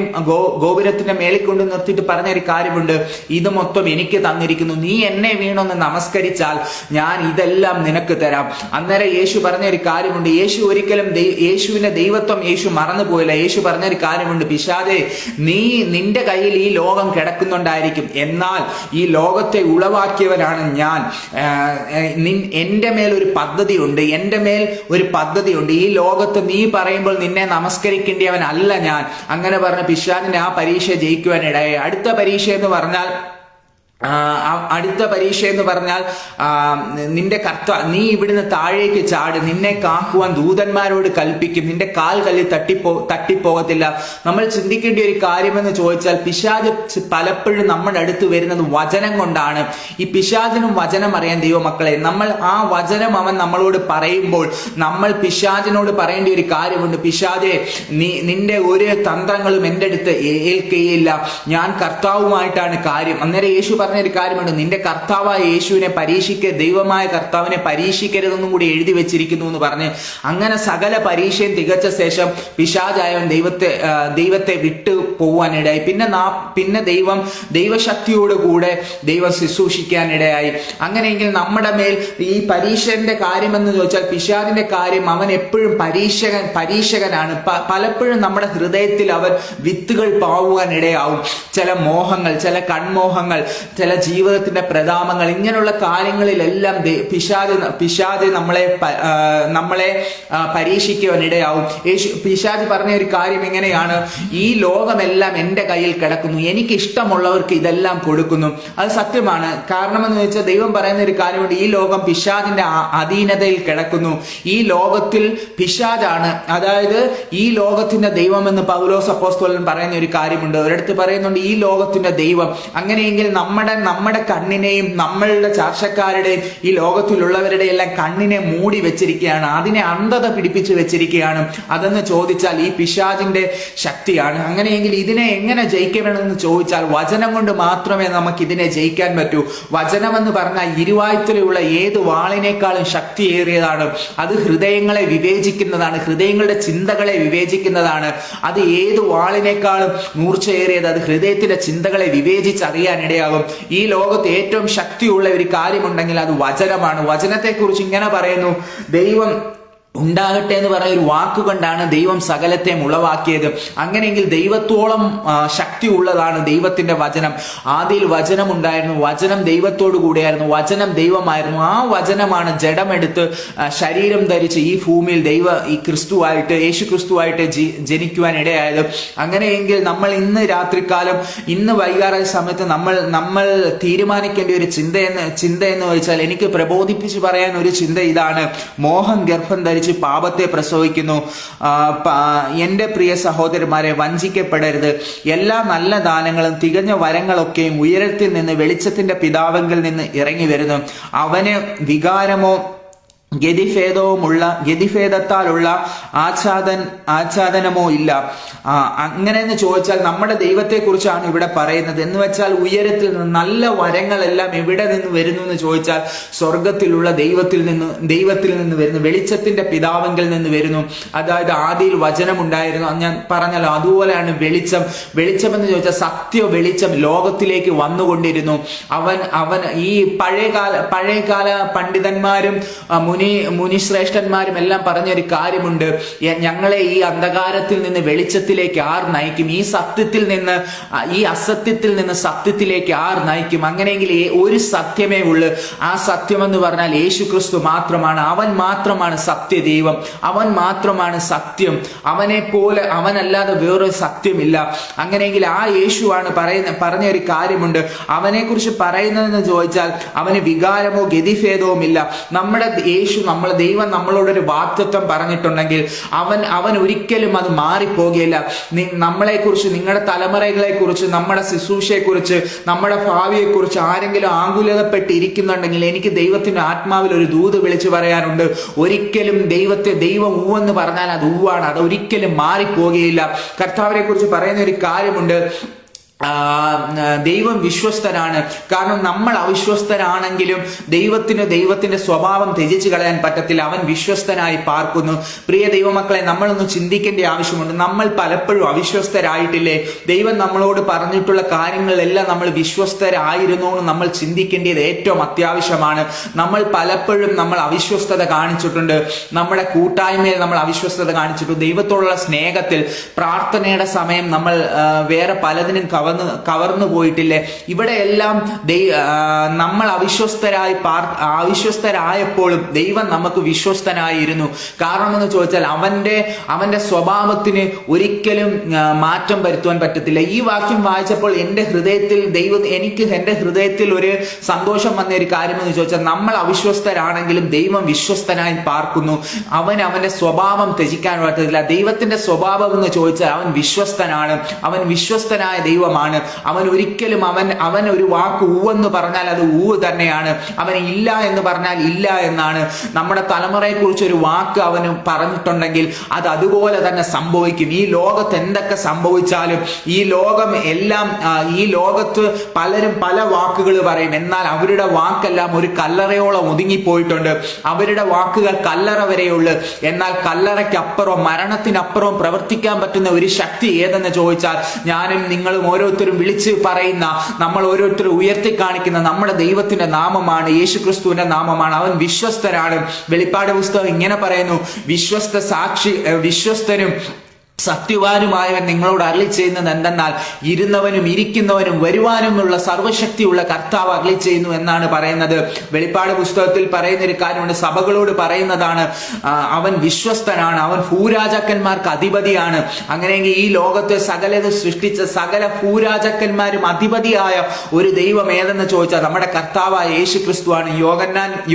ഗോപുരത്തിന്റെ മേളിൽ കൊണ്ട് നിർത്തിയിട്ട് പറഞ്ഞൊരു കാര്യമുണ്ട്, ഇത് മൊത്തം എനിക്ക് എനിക്ക് തന്നിരിക്കുന്നു. നീ എന്നെ വീണൊന്ന് നമസ്കരിച്ചാൽ ഞാൻ ഇതെല്ലാം നിനക്ക് തരാം. അന്നേരം യേശു പറഞ്ഞ ഒരു കാര്യമുണ്ട്. യേശു ഒരിക്കലും യേശുവിന്റെ ദൈവത്വം യേശു മറന്നുപോയില്ല. യേശു പറഞ്ഞൊരു കാര്യമുണ്ട്, പിശാചേ, നിന്റെ കയ്യിൽ ഈ ലോകം കിടക്കുന്നുണ്ടായിരിക്കും, എന്നാൽ ഈ ലോകത്തെ ഉളവാക്കിയവനാണ് ഞാൻ. എന്റെ മേൽ ഒരു പദ്ധതിയുണ്ട്, എന്റെ മേൽ ഒരു പദ്ധതിയുണ്ട്. ഈ ലോകത്ത് നീ പറയുമ്പോൾ നിന്നെ നമസ്കരിക്കേണ്ടിയവനല്ല ഞാൻ. അങ്ങനെ പറഞ്ഞ പിശാചിന്റെ ആ പരീക്ഷ ജയിക്കുവാനിടയായി. അടുത്ത പരീക്ഷ എന്ന് പറഞ്ഞാൽ നീ ഇവിടുന്ന് താഴേക്ക് ചാട്, നിന്നെ കാക്കുവാൻ ദൂതന്മാരോട് കൽപ്പിക്കും, നിന്റെ കാൽ കല്ലിൽ തട്ടിപ്പോകത്തില്ല. നമ്മൾ ചിന്തിക്കേണ്ട ഒരു കാര്യമെന്ന് ചോദിച്ചാൽ, പിശാച് പലപ്പോഴും നമ്മുടെ അടുത്ത് വരുന്നത് വചനം കൊണ്ടാണ്. ഈ പിശാചിനും വചനം അറിയാൻ ദൈവമക്കളെ, നമ്മൾ ആ വചനം അവൻ നമ്മളോട് പറയുമ്പോൾ നമ്മൾ പിശാചിനോട് പറയേണ്ട ഒരു കാര്യമുണ്ട്. പിശാചെ, നിന്റെ ഒരു തന്ത്രങ്ങളും എൻ്റെ അടുത്ത് ഏൽക്കുകയില്ല, ഞാൻ കർത്താവുമായിട്ടാണ് കാര്യം. അന്നേരം യേശു പറഞ്ഞൊരു കാര്യമുണ്ട്, നിന്റെ കർത്താവായ യേശുവിനെ ദൈവമായ കർത്താവിനെ പരീക്ഷിക്കരുതെന്നും കൂടി എഴുതി വെച്ചിരിക്കുന്നു എന്ന് പറഞ്ഞ് അങ്ങനെ സകല പരീക്ഷയും തികച്ച ശേഷം പിശാചായവൻ ദൈവത്തെ വിട്ടു പോവാനിടയായി. പിന്നെ ദൈവശക്തിയോടുകൂടെ ദൈവം ശുശ്രൂഷിക്കാനിടയായി. അങ്ങനെയെങ്കിൽ നമ്മുടെ മേൽ ഈ പരീക്ഷന്റെ കാര്യമെന്ന് ചോദിച്ചാൽ, പിശാചിന്റെ കാര്യം, അവൻ എപ്പോഴും പരീക്ഷകനാണ്. പലപ്പോഴും നമ്മുടെ ഹൃദയത്തിൽ അവൻ വിത്തുകൾ പാവുവാനിടയാവും. ചില മോഹങ്ങൾ, ചില കൺമോഹങ്ങൾ, ചില ജീവിതത്തിന്റെ പ്രതാപങ്ങൾ, ഇങ്ങനെയുള്ള കാര്യങ്ങളിലെല്ലാം പിശാച് നമ്മളെ പരീക്ഷിക്കുവാനിടയാവും. പിശാച് പറഞ്ഞ ഒരു കാര്യം എങ്ങനെയാണ്, ഈ ലോകമെല്ലാം എൻ്റെ കയ്യിൽ കിടക്കുന്നു, എനിക്ക് ഇഷ്ടമുള്ളവർക്ക് ഇതെല്ലാം കൊടുക്കുന്നു. അത് സത്യമാണ്. കാരണമെന്ന് വെച്ചാൽ ദൈവം പറയുന്ന ഒരു കാര്യമുണ്ട്, ഈ ലോകം പിശാചിന്റെ അധീനതയിൽ കിടക്കുന്നു. ഈ ലോകത്തിൽ പിശാചാണ്, അതായത് ഈ ലോകത്തിന്റെ ദൈവം എന്ന് പൗലോസ് അപ്പോസ്തലൻ പറയുന്ന ഒരു കാര്യമുണ്ട്. ഒരിടത്ത് പറയുന്നുണ്ട് ഈ ലോകത്തിന്റെ ദൈവം. അങ്ങനെയെങ്കിൽ നമ്മുടെ കണ്ണിനെയും നമ്മളുടെ ചാർച്ചക്കാരുടെയും ഈ ലോകത്തിലുള്ളവരുടെ എല്ലാം കണ്ണിനെ മൂടി വെച്ചിരിക്കുകയാണ്, അതിനെ അന്ധത പിടിപ്പിച്ച് വെച്ചിരിക്കുകയാണ്. അതെന്ന് ചോദിച്ചാൽ ഈ പിശാചിന്റെ ശക്തിയാണ്. അങ്ങനെയെങ്കിൽ ഇതിനെ എങ്ങനെ ജയിക്കണമെന്ന് ചോദിച്ചാൽ വചനം കൊണ്ട് മാത്രമേ നമുക്ക് ഇതിനെ ജയിക്കാൻ പറ്റൂ. വചനം എന്ന് പറഞ്ഞാൽ ഇരുവായ്ത്തലുള്ള ഏത് വാളിനേക്കാളും ശക്തിയേറിയതാണ്. അത് ഹൃദയങ്ങളെ വിവേചിക്കുന്നതാണ്, ഹൃദയങ്ങളുടെ ചിന്തകളെ വിവേചിക്കുന്നതാണ്. അത് ഏത് വാളിനേക്കാളും മൂർച്ചയേറിയത്, അത് ഹൃദയത്തിന്റെ ചിന്തകളെ വിവേചിച്ചറിയാനിടയാകും. ഈ ലോകത്ത് ഏറ്റവും ശക്തിയുള്ള ഒരു കാര്യമുണ്ടെങ്കിൽ അത് വചനമാണ്. വചനത്തെക്കുറിച്ച് ഇങ്ങനെ പറയുന്നു, ദൈവം ഉണ്ടാകട്ടെ എന്ന് പറയുന്ന ഒരു വാക്കുകൊണ്ടാണ് ദൈവം സകലത്തെ ഉളവാക്കിയത്. അങ്ങനെയെങ്കിൽ ദൈവത്തോളം ശക്തി ഉള്ളതാണ് ദൈവത്തിന്റെ വചനം. ആദിയിൽ വചനം ഉണ്ടായിരുന്നു, വചനം ദൈവത്തോടു കൂടിയായിരുന്നു, വചനം ദൈവമായിരുന്നു. ആ വചനമാണ് ജഡമെടുത്ത് ശരീരം ധരിച്ച് ഈ ഭൂമിയിൽ യേശു ക്രിസ്തുവായിട്ട് ജനിക്കുവാൻ ഇടയായത്. അങ്ങനെയെങ്കിൽ നമ്മൾ ഇന്ന് രാത്രികാലം, ഇന്ന് വൈകാറ സമയത്ത് നമ്മൾ തീരുമാനിക്കേണ്ട ഒരു ചിന്ത എന്ന് വെച്ചാൽ, എനിക്ക് പ്രബോധിപ്പിച്ച് പറയാൻ ഒരു ചിന്ത ഇതാണ്: മോഹം ഗർഭം ധരിച്ച് പാപത്തെ പ്രസവിക്കുന്നു. എന്റെ പ്രിയ സഹോദരന്മാരെ, വഞ്ചിക്കപ്പെടരുത്. എല്ലാ നല്ല ദാനങ്ങളും തികഞ്ഞ വരങ്ങളൊക്കെയും ഉയരത്തിൽ നിന്ന് വെളിച്ചത്തിന്റെ പിതാവെങ്കിൽ നിന്ന് ഇറങ്ങി വരുന്നു. അവന് വികാരമോ ഗതിഭേദത്താലുള്ള ആച്ഛാദനമോ ഇല്ല. അങ്ങനെയെന്ന് ചോദിച്ചാൽ നമ്മുടെ ദൈവത്തെക്കുറിച്ചാണ് ഇവിടെ പറയുന്നത്. എന്ന് വെച്ചാൽ ഉയരത്തിൽ നിന്ന് നല്ല വരങ്ങളെല്ലാം എവിടെ നിന്ന് വരുന്നു എന്ന് ചോദിച്ചാൽ സ്വർഗത്തിലുള്ള ദൈവത്തിൽ നിന്ന് വരുന്നു, വെളിച്ചത്തിന്റെ പിതാവെങ്കിൽ നിന്ന് വരുന്നു. അതായത് ആദിയിൽ വചനമുണ്ടായിരുന്നു, ഞാൻ പറഞ്ഞല്ലോ. അതുപോലെയാണ് വെളിച്ചം എന്ന് ചോദിച്ചാൽ സത്യ വെളിച്ചം ലോകത്തിലേക്ക് വന്നുകൊണ്ടിരുന്നു. അവൻ ഈ പഴയകാല പണ്ഡിതന്മാരും മുനിശ്രേഷ്ഠന്മാരും എല്ലാം പറഞ്ഞൊരു കാര്യമുണ്ട്: ഞങ്ങളെ ഈ അന്ധകാരത്തിൽ നിന്ന് വെളിച്ചത്തിലേക്ക് ആർ നയിക്കും, ഈ അസത്യത്തിൽ നിന്ന് സത്യത്തിലേക്ക് ആർ നയിക്കും. അങ്ങനെയെങ്കിൽ ഒരു സത്യമേ ഉള്ളൂ. ആ സത്യം എന്ന് പറഞ്ഞാൽ യേശു ക്രിസ്തു മാത്രമാണ്. അവൻ മാത്രമാണ് സത്യദൈവം, അവൻ മാത്രമാണ് സത്യം. അവനല്ലാതെ വേറൊരു സത്യമില്ല. അങ്ങനെയെങ്കിൽ ആ യേശുവാണ് പറഞ്ഞ ഒരു കാര്യമുണ്ട്. അവനെ കുറിച്ച് പറയുന്നതെന്ന് ചോദിച്ചാൽ, അവന് വികാരമോ ഗതിഭേദവും ഇല്ല. നമ്മുടെ ദൈവം നമ്മളോടൊരു വാഗ്ദത്തം പറഞ്ഞിട്ടുണ്ടെങ്കിൽ അവൻ ഒരിക്കലും അത് മാറിപ്പോകുകയില്ല. നമ്മളെക്കുറിച്ച്, നിങ്ങളുടെ തലമുറകളെ കുറിച്ച്, നമ്മുടെ ശുശ്രൂഷയെക്കുറിച്ച്, നമ്മുടെ ഭാവിയെക്കുറിച്ച് ആരെങ്കിലും ആകുലതപ്പെട്ടിരിക്കുന്നുണ്ടെങ്കിൽ എനിക്ക് ദൈവത്തിന്റെ ആത്മാവിൽ ഒരു ദൂത് വിളിച്ചു പറയാനുണ്ട്: ഒരിക്കലും ദൈവം ഊവെന്ന് പറഞ്ഞാൽ അത് ഊവാണ്, അത് ഒരിക്കലും മാറിപ്പോകുകയില്ല. കർത്താവിനെ കുറിച്ച് പറയുന്ന ഒരു കാര്യമുണ്ട്: ദൈവം വിശ്വസ്തനാണ്. കാരണം നമ്മൾ അവിശ്വസ്തരാണെങ്കിലും ദൈവത്തിന്റെ സ്വഭാവം ത്യജിച്ചു കളയാൻ പറ്റത്തില്ല. അവൻ വിശ്വസ്തനായി പാർക്കുന്നു. പ്രിയ ദൈവമക്കളെ, നമ്മളൊന്ന് ചിന്തിക്കേണ്ട ആവശ്യമുണ്ട്. നമ്മൾ പലപ്പോഴും അവിശ്വസ്തരായിട്ടില്ലേ? ദൈവം നമ്മളോട് പറഞ്ഞിട്ടുള്ള കാര്യങ്ങളിലെല്ലാം നമ്മൾ വിശ്വസ്തരായിരുന്നു എന്ന് നമ്മൾ ചിന്തിക്കേണ്ടത് ഏറ്റവും അത്യാവശ്യമാണ്. നമ്മൾ അവിശ്വസ്തത കാണിച്ചിട്ടുണ്ട്. നമ്മുടെ കൂട്ടായ്മയിൽ നമ്മൾ അവിശ്വസ്തത കാണിച്ചിട്ടുണ്ട്. ദൈവത്തോടുള്ള സ്നേഹത്തിൽ, പ്രാർത്ഥനയുടെ സമയം നമ്മൾ വേറെ പലതിനും കവർന്നു പോയിട്ടില്ലേ? ഇവിടെയെല്ലാം നമ്മൾ അവിശ്വസ്തരായപ്പോഴും ദൈവം നമുക്ക് വിശ്വസ്തനായിരുന്നു. കാരണം എന്ന് ചോദിച്ചാൽ അവന്റെ സ്വഭാവത്തിന് ഒരിക്കലും മാറ്റം വരുത്തുവാൻ പറ്റത്തില്ല. ഈ വാക്യം വായിച്ചപ്പോൾ എൻ്റെ ഹൃദയത്തിൽ ഒരു സന്തോഷം വന്ന ഒരു കാര്യം എന്ന് ചോദിച്ചാൽ, നമ്മൾ അവിശ്വസ്തരാണെങ്കിലും ദൈവം വിശ്വസ്തനായി പാർക്കുന്നു. അവന്റെ സ്വഭാവം ത്യജിക്കാൻ പറ്റത്തില്ല. ദൈവത്തിന്റെ സ്വഭാവം എന്ന് ചോദിച്ചാൽ അവൻ വിശ്വസ്തനാണ്. അവൻ വിശ്വസ്തനായ ദൈവമാണ്. അവൻ ഒരിക്കലും അവൻ ഒരു വാക്ക് ഊവെന്ന് പറഞ്ഞാൽ അത് ഊവ് തന്നെയാണ്. അവൻ ഇല്ല എന്ന് പറഞ്ഞാൽ ഇല്ല എന്നാണ്. നമ്മുടെ തലമുറയെ കുറിച്ച് ഒരു വാക്ക് അവന് പറഞ്ഞിട്ടുണ്ടെങ്കിൽ അത് അതുപോലെ തന്നെ സംഭവിക്കും. ഈ ലോകത്ത് എന്തൊക്കെ സംഭവിച്ചാലും, ഈ ലോകത്ത് പലരും പല വാക്കുകൾ പറയും. എന്നാൽ അവരുടെ വാക്കെല്ലാം ഒരു കല്ലറയോളം ഒതുങ്ങിപ്പോയിട്ടുണ്ട്. അവരുടെ വാക്കുകൾ കല്ലറ വരെയുള്ളു. എന്നാൽ കല്ലറയ്ക്കപ്പുറം, മരണത്തിനപ്പുറം പ്രവർത്തിക്കാൻ പറ്റുന്ന ഒരു ശക്തി ഏതെന്ന് ചോദിച്ചാൽ, ഞാനും നിങ്ങളും ഓരോരുത്തരും വിളിച്ച് പറയുന്ന, നമ്മൾ ഓരോരുത്തരും ഉയർത്തി കാണിക്കുന്ന നമ്മുടെ ദൈവത്തിന്റെ നാമമാണ്, യേശുക്രിസ്തുവിന്റെ നാമമാണ്. അവൻ വിശ്വസ്തനാണ്. വെളിപ്പാട് പുസ്തകം ഇങ്ങനെ പറയുന്നു, വിശ്വസ്തനും സത്യവാനുമായവൻ നിങ്ങളോട് അരുളി ചെയ്യുന്നത് എന്തെന്നാൽ, ഇരുന്നവനും ഇരിക്കുന്നവനും വരുവാനുമുള്ള സർവശക്തിയുള്ള കർത്താവ് അരുളി ചെയ്യുന്നു എന്നാണ് പറയുന്നത്. വെളിപ്പാട് പുസ്തകത്തിൽ പറയുന്ന ഒരു കാര്യമുണ്ട്, സഭകളോട് പറയുന്നതാണ്, അവൻ വിശ്വസ്തനാണ്, അവൻ ഭൂരാജാക്കന്മാർക്ക് അധിപതിയാണ്. അങ്ങനെയെങ്കിൽ ഈ ലോകത്തെ സകലത് സൃഷ്ടിച്ച സകല ഭൂരാജാക്കന്മാരും അധിപതിയായ ഒരു ദൈവം ഏതെന്ന് ചോദിച്ചാൽ നമ്മുടെ കർത്താവായ യേശു ക്രിസ്തുവാണ്.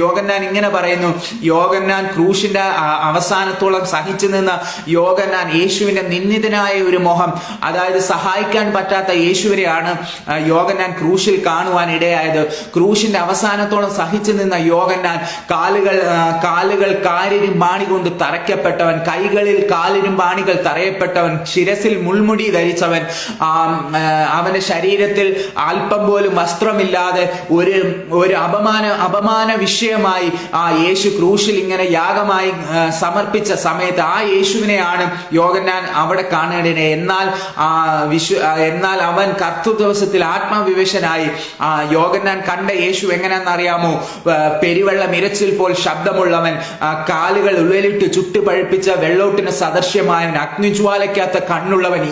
യോഹന്നാൻ ഇങ്ങനെ പറയുന്നു, യോഹന്നാൻ ക്രൂശിന്റെ അവസാനത്തോളം സഹിച്ചു നിന്ന യോഹന്നാൻ യേശുവിന്റെ നിന്ദിതനായ ഒരു മുഖം, അതായത് സഹായിക്കാൻ പറ്റാത്ത യേശുവിനെയാണ് യോഹന്നാൻ ക്രൂശിൽ കാണുവാൻ ഇടയായത്. ക്രൂശിന്റെ അവസാനത്തോളം സഹിച്ചു നിന്ന യോഹന്നാൻ കാലുകൾ കാലിരുമ്പാണി കൊണ്ട് തറയ്ക്കപ്പെട്ടവൻ, കൈകളിൽ കാലിരുമ്പാണികൾ തറയപ്പെട്ടവൻ, ശിരസിൽ മുൾമുടി ധരിച്ചവൻ, അവന്റെ ശരീരത്തിൽ അല്പം പോലും വസ്ത്രമില്ലാതെ ഒരു അപമാന വിഷയമായി യേശു ക്രൂശിൽ ഇങ്ങനെ യാഗമായി സമർപ്പിച്ച സമയത്ത് ആ യേശുവിനെയാണ് യോഹന്നാൻ അവിടെ കാണേണ്ടത്. എന്നാൽ അവൻ കർത്തൃ ദിവസത്തിൽ ആത്മവിവശനായി യോഹന്നാൻ കണ്ട യേശു എങ്ങനെയാണെന്നറിയാമോ? പെരുവെള്ളം ഇരച്ചിൽ പോൽ ശബ്ദമുള്ളവൻ, കാലുകൾ ഉള്ളിലിട്ട് ചുട്ടുപഴുപ്പിച്ച വെള്ളോട്ടിന് സദൃശ്യമായവൻ, അഗ്നിജ്വാലയ്ക്കകത്ത് കണ്ണുള്ളവൻ,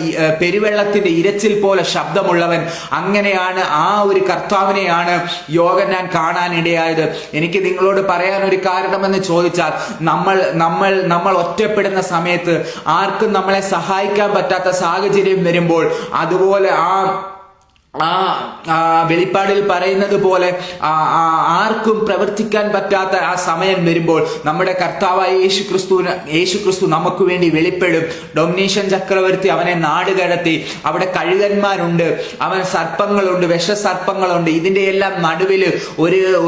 പെരുവെള്ളത്തിന്റെ ഇരച്ചിൽ പോലെ ശബ്ദമുള്ളവൻ. അങ്ങനെയാണ് ആ ഒരു കർത്താവിനെയാണ് യോഹന്നാൻ കാണാനിടയായത്. എനിക്ക് നിങ്ങളോട് പറയാൻ ഒരു കാരണമെന്ന് ചോദിച്ചാൽ, നമ്മൾ ഒറ്റപ്പെടുന്ന സമയത്ത്, ആർക്കും നമ്മളെ സഹായിക്കാൻ പറ്റാത്ത സാഹചര്യം വരുമ്പോൾ, അതുപോലെ വെളിപ്പാടിൽ പറയുന്നത് പോലെ ആർക്കും പ്രവർത്തിക്കാൻ പറ്റാത്ത ആ സമയം വരുമ്പോൾ നമ്മുടെ കർത്താവായ യേശുക്രിസ്തു നമുക്ക് വേണ്ടി വെളിപ്പെടും. ഡൊമിനീഷ്യൻ ചക്രവർത്തി അവനെ നാട് കടത്തി. അവിടെ കഴുകന്മാരുണ്ട്, അവൻ സർപ്പങ്ങളുണ്ട്, വിഷസർപ്പങ്ങളുണ്ട്. ഇതിന്റെ എല്ലാം നടുവിൽ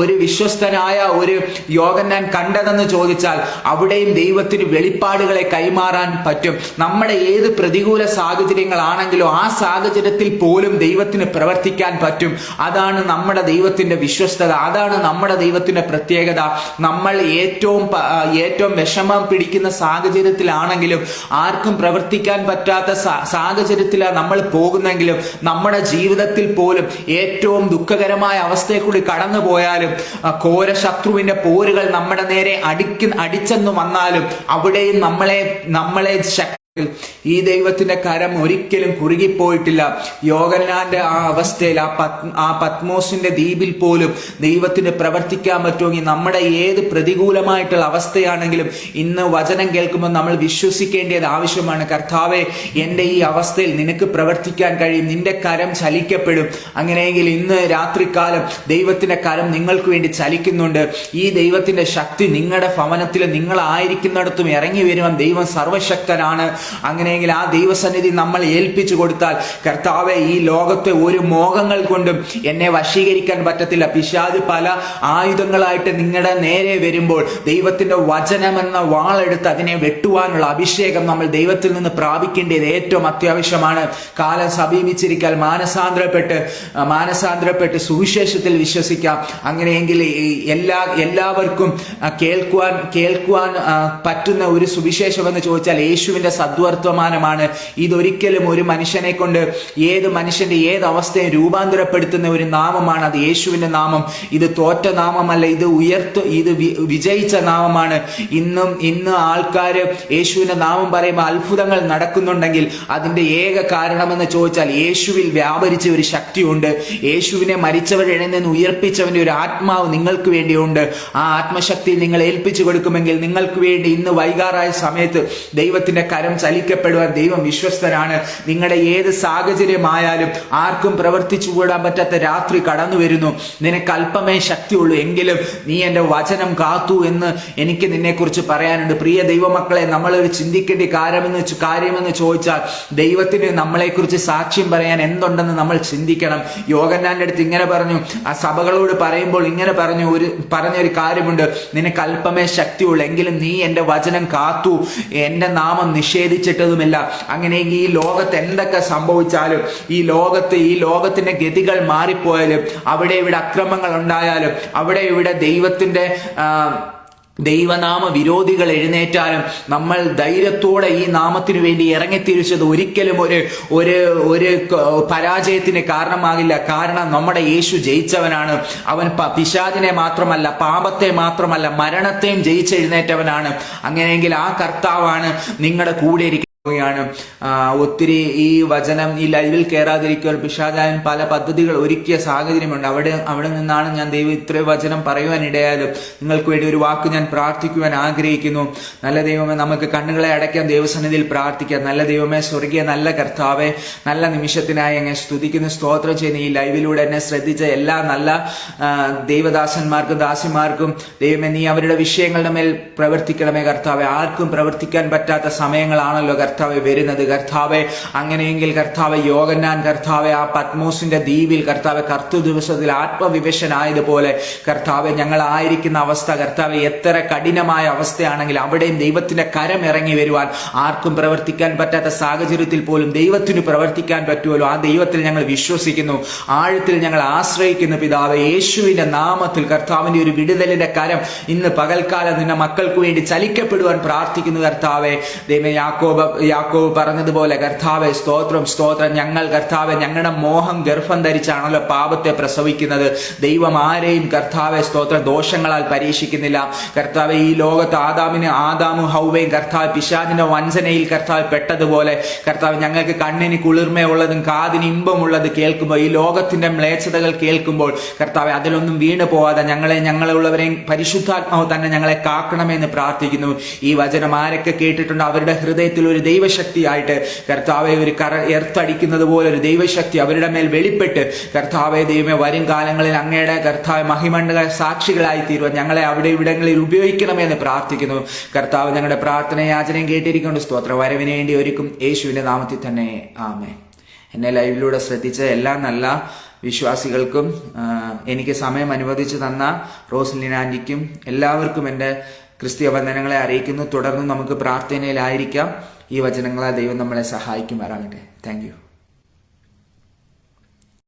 ഒരു വിശ്വസ്തനായ ഒരു യോഹന്നാൻ കണ്ടതെന്ന് ചോദിച്ചാൽ, അവിടെയും ദൈവത്തിന് വെളിപ്പാടുകളെ കൈമാറാൻ പറ്റും. നമ്മുടെ ഏത് പ്രതികൂല സാഹചര്യങ്ങളാണെങ്കിലും ആ സാഹചര്യത്തിൽ പോലും ദൈവത്തിന് പ്രവർത്തിക്കാൻ പറ്റും. അതാണ് നമ്മുടെ ദൈവത്തിന്റെ വിശ്വസ്തത, അതാണ് നമ്മുടെ ദൈവത്തിന്റെ പ്രത്യേകത. നമ്മൾ ഏറ്റവും വിഷമം പിടിക്കുന്ന സാഹചര്യത്തിലാണെങ്കിലും, ആർക്കും പ്രവർത്തിക്കാൻ പറ്റാത്ത സാഹചര്യത്തിലാണ് നമ്മൾ പോകുന്നെങ്കിലും, നമ്മുടെ ജീവിതത്തിൽ പോലും ഏറ്റവും ദുഃഖകരമായ അവസ്ഥയെ കൂടി കടന്നു പോയാലും, ഘോര ശത്രുവിന്റെ പോരുകൾ നമ്മുടെ നേരെ അടിച്ചെന്ന് വന്നാലും, അവിടെയും നമ്മളെ ഈ ദൈവത്തിന്റെ കരം ഒരിക്കലും കുറുകിപ്പോയിട്ടില്ല. യോഹന്നാന്റെ ആ അവസ്ഥയിൽ, ആ പത്മോസിന്റെ ദ്വീപിൽ പോലും ദൈവത്തിന് പ്രവർത്തിക്കാൻ പറ്റുമെങ്കിൽ, നമ്മുടെ ഏത് പ്രതികൂലമായിട്ടുള്ള അവസ്ഥയാണെങ്കിലും ഇന്ന് വചനം കേൾക്കുമ്പോൾ നമ്മൾ വിശ്വസിക്കേണ്ടത് ആവശ്യമാണ്. കർത്താവേ, എൻ്റെ ഈ അവസ്ഥയിൽ നിനക്ക് പ്രവർത്തിക്കാൻ കഴിയും, നിന്റെ കരം ചലിക്കപ്പെടും. അങ്ങനെയെങ്കിൽ ഇന്ന് രാത്രികാലം ദൈവത്തിന്റെ കരം നിങ്ങൾക്ക് വേണ്ടി ചലിക്കുന്നുണ്ട്. ഈ ദൈവത്തിന്റെ ശക്തി നിങ്ങളുടെ ഭവനത്തിൽ, നിങ്ങളായിരിക്കുന്നിടത്തും ഇറങ്ങി വരുവാൻ ദൈവം സർവശക്തനാണ്. അങ്ങനെയെങ്കിൽ ആ ദൈവസന്നിധി നമ്മൾ ഏൽപ്പിച്ചു കൊടുത്താൽ കർത്താവെ, ഈ ലോകത്തെ ഒരു മോഹങ്ങൾ കൊണ്ടും എന്നെ വശീകരിക്കാൻ പറ്റത്തില്ല. പിശാച് പല ആയുധങ്ങളായിട്ട് നിങ്ങളുടെ നേരെ വരുമ്പോൾ ദൈവത്തിന്റെ വചനമെന്ന വാളെടുത്ത് അതിനെ വെട്ടുവാനുള്ള അഭിഷേകം നമ്മൾ ദൈവത്തിൽ നിന്ന് പ്രാപിക്കേണ്ടത് ഏറ്റവും അത്യാവശ്യമാണ്. കാലം സമീപിച്ചിരിക്കാൻ മാനസാന്തരപ്പെട്ട് സുവിശേഷത്തിൽ വിശ്വസിക്കാം. അങ്ങനെയെങ്കിൽ എല്ലാവർക്കും കേൾക്കുവാൻ പറ്റുന്ന ഒരു സുവിശേഷം എന്ന് ചോദിച്ചാൽ യേശുവിന്റെ സദ്വർത്തമാനമാണ്. ഇതൊരിക്കലും ഒരു മനുഷ്യനെ കൊണ്ട് മനുഷ്യന്റെ ഏത് അവസ്ഥയും രൂപാന്തരപ്പെടുത്തുന്ന ഒരു നാമമാണ്. അത് യേശുവിന്റെ നാമം. ഇത് തോറ്റ നാമമല്ല, ഇത് വിജയിച്ച നാമമാണ്. ഇന്ന് ആൾക്കാർ യേശുവിന്റെ നാമം പറയുമ്പോൾ അത്ഭുതങ്ങൾ നടക്കുന്നുണ്ടെങ്കിൽ അതിന്റെ ഏക കാരണമെന്ന് ചോദിച്ചാൽ യേശുവിൽ വ്യാപരിച്ച ഒരു ശക്തിയുണ്ട്. യേശുവിനെ മരിച്ചവരിൽ നിന്ന് ഉയർപ്പിച്ചവന്റെ ഒരു ആത്മാവ് നിങ്ങൾക്ക് വേണ്ടിയുണ്ട്. ആ ആത്മശക്തി നിങ്ങൾ ഏൽപ്പിച്ചു കൊടുക്കുമെങ്കിൽ നിങ്ങൾക്ക് വേണ്ടി ഇന്ന് വൈകാറായ സമയത്ത് ദൈവത്തിന്റെ കരം ചലിക്കപ്പെടുവാൻ ദൈവം വിശ്വസ്തനാണ്. നിങ്ങളുടെ ഏത് സാഹചര്യമായാലും ആർക്കും പ്രവർത്തിച്ചു കൂടാൻ പറ്റാത്ത രാത്രി കടന്നു വരുന്നു. നിനക്ക് അല്പമേ ശക്തിയുള്ളൂ, എങ്കിലും നീ എന്റെ വചനം കാത്തു എന്ന് എനിക്ക് നിന്നെക്കുറിച്ച് പറയാനുണ്ട്. പ്രിയ ദൈവമക്കളെ, നമ്മളൊരു ചിന്തിക്കേണ്ട കാര്യമെന്ന് ചോദിച്ചാൽ ദൈവത്തിന് നമ്മളെക്കുറിച്ച് സാക്ഷ്യം പറയാൻ എന്തുണ്ടെന്ന് നമ്മൾ ചിന്തിക്കണം. യോഹന്നാന്റെ അടുത്ത് ഇങ്ങനെ പറഞ്ഞു, ആ സഭകളോട് പറയുമ്പോൾ ഇങ്ങനെ പറഞ്ഞൊരു കാര്യമുണ്ട്, നിനക്ക് അല്പമേ ശക്തിയുള്ളൂ, എങ്കിലും നീ എന്റെ വചനം കാത്തു, എന്റെ നാമം നിഷേധിച്ചിട്ടതുമില്ല. അങ്ങനെയെങ്കിൽ ഈ ലോകത്ത് എന്തൊക്കെ സംഭവിച്ചാലും, ഈ ലോകത്തിന്റെ ഗതികൾ മാറിപ്പോയാലും, അവിടെ ഇവിടെ അക്രമങ്ങൾ ഉണ്ടായാലും, അവിടെ ഇവിടെ ദൈവനാമ വിരോധികൾ എഴുന്നേറ്റാലും നമ്മൾ ധൈര്യത്തോടെ ഈ നാമത്തിനു വേണ്ടി ഇറങ്ങിത്തിരിച്ചത് ഒരിക്കലും ഒരു പരാജയത്തിന് കാരണമാകില്ല. കാരണം നമ്മുടെ യേശു ജയിച്ചവനാണ്. അവൻ പിശാചിനെ മാത്രമല്ല, പാപത്തെ മാത്രമല്ല, മരണത്തെയും ജയിച്ചെഴുന്നേറ്റവനാണ്. അങ്ങനെയെങ്കിൽ ആ കർത്താവാണ് നിങ്ങളുടെ കൂടെ ഇരിക്കുന്നത്. ഒത്തിരി ഈ വചനം ഈ ലൈവിൽ കയറാതിരിക്കുവാൻ പിശാചായൻ പല പദ്ധതികൾ ഒരുക്കിയ സാഹചര്യമുണ്ട്. അവിടെ നിന്നാണ് ഞാൻ ദൈവം ഇത്രയും വചനം പറയുവാനിടയായാലും നിങ്ങൾക്ക് വേണ്ടി ഒരു വാക്ക് ഞാൻ പ്രാർത്ഥിക്കുവാൻ ആഗ്രഹിക്കുന്നു. നല്ല ദൈവമേ, നമുക്ക് കണ്ണുകളെ അടയ്ക്കാൻ ദൈവസന്നിധിയിൽ പ്രാർത്ഥിക്കാം. നല്ല ദൈവമേ, സ്വർഗീയ നല്ല കർത്താവേ, നല്ല നിമിഷത്തിനായി അങ്ങ് സ്തുതിക്കുന്ന സ്തോത്രം ചെയ്യുന്ന ഈ ലൈവിലൂടെ എന്നെ ശ്രദ്ധിച്ച എല്ലാ നല്ല ദൈവദാസന്മാർക്കും ദാസിമാർക്കും ദൈവമേ, നീ അവരുടെ വിഷയങ്ങളുടെ മേൽ പ്രവർത്തിക്കണമേ കർത്താവെ. ആർക്കും പ്രവർത്തിക്കാൻ പറ്റാത്ത സമയങ്ങളാണല്ലോ കർത്താവെ വരുന്നത്. കർത്താവെ, അങ്ങനെയെങ്കിൽ കർത്താവെ, യോഹന്നാൻ കർത്താവെ ആ പത്മോസിന്റെ ദ്വീപിൽ കർത്താവെ കർത്തു ദിവസത്തിൽ ആത്മവിവശനായതുപോലെ കർത്താവെ, ഞങ്ങളായിരിക്കുന്ന അവസ്ഥ കർത്താവെ എത്ര കഠിനമായ അവസ്ഥയാണെങ്കിൽ അവിടെയും ദൈവത്തിന്റെ കരം ഇറങ്ങി വരുവാൻ, ആർക്കും പ്രവർത്തിക്കാൻ പറ്റാത്ത സാഹചര്യത്തിൽ പോലും ദൈവത്തിന് പ്രവർത്തിക്കാൻ പറ്റുമല്ലോ. ആ ദൈവത്തിൽ ഞങ്ങൾ വിശ്വസിക്കുന്നു, ആഴത്തിൽ ഞങ്ങൾ ആശ്രയിക്കുന്നു പിതാവെ. യേശുവിന്റെ നാമത്തിൽ കർത്താവിന്റെ ഒരു വിടുതലിന്റെ കരം ഇന്ന് പകൽക്കാലം നിന്റെ മക്കൾക്ക് വേണ്ടി ചലിക്കപ്പെടുവാൻ പ്രാർത്ഥിക്കുന്നു കർത്താവെ. ദൈവമേ, യാക്കോബ് പറഞ്ഞതുപോലെ കർത്താവെ സ്തോത്രം. ഞങ്ങൾ കർത്താവെ, ഞങ്ങളുടെ മോഹം ഗർഭം ധരിച്ചാണല്ലോ പാപത്തെ പ്രസവിക്കുന്നത്. ദൈവം ആരെയും കർത്താവെ സ്തോത്രം ദോഷങ്ങളാൽ പരീക്ഷിക്കുന്നില്ല കർത്താവെ. ഈ ലോകത്ത് ആദാമും ഹൗവയും കർത്താവ് പിശാചിന്റെ വഞ്ചനയിൽ കർത്താവ് പെട്ടതുപോലെ കർത്താവ്, ഞങ്ങൾക്ക് കണ്ണിന് കുളിർമയുള്ളതും കാതിന് ഇമ്പമുള്ളത് കേൾക്കുമ്പോൾ, ഈ ലോകത്തിന്റെ മ്ലേച്ഛതകൾ കേൾക്കുമ്പോൾ കർത്താവെ അതിലൊന്നും വീണു പോവാതെ ഞങ്ങളുള്ളവരെയും പരിശുദ്ധാത്മാവ് തന്നെ ഞങ്ങളെ കാക്കണമെന്ന് പ്രാർത്ഥിക്കുന്നു. ഈ വചനം ആരൊക്കെ കേട്ടിട്ടുണ്ട് അവരുടെ ഹൃദയത്തിൽ ഒരു ദൈവശക്തിയായിട്ട് കർത്താവെ, ഒരു എർത്തടിക്കുന്നത് പോലെ ഒരു ദൈവശക്തി അവരുടെ മേൽ വെളിപ്പെട്ട് കർത്താവെ ദൈവമേ, വരും കാലങ്ങളിൽ അങ്ങയുടെ കർത്താവ് മഹിമണ്ഡല സാക്ഷികളായി തീരുവാൻ ഞങ്ങളെ അവിടെ ഇവിടങ്ങളിൽ ഉപയോഗിക്കണമെന്ന് പ്രാർത്ഥിക്കുന്നു കർത്താവ്. ഞങ്ങളുടെ പ്രാർത്ഥന യാചനയും കേട്ടിരിക്കുന്നു. സ്തോത്രം. വരവിന് വേണ്ടി ഒരുക്കും യേശുവിന്റെ നാമത്തിൽ തന്നെ ആമേൻ. എന്നെ ലൈവിലൂടെ ശ്രദ്ധിച്ച എല്ലാ നല്ല വിശ്വാസികൾക്കും എനിക്ക് സമയം അനുവദിച്ചു തന്ന റോസ്ലിൻ ആന്റിക്കും എല്ലാവർക്കും എൻ്റെ ക്രിസ്തീയ വന്ദനങ്ങളെ അറിയിക്കുന്നു. തുടർന്ന് നമുക്ക് പ്രാർത്ഥനയിലായിരിക്കാം. ഈ വചനങ്ങളാൽ ദൈവം നമ്മളെ സഹായിക്കുമാറാകട്ടെ. Thank you.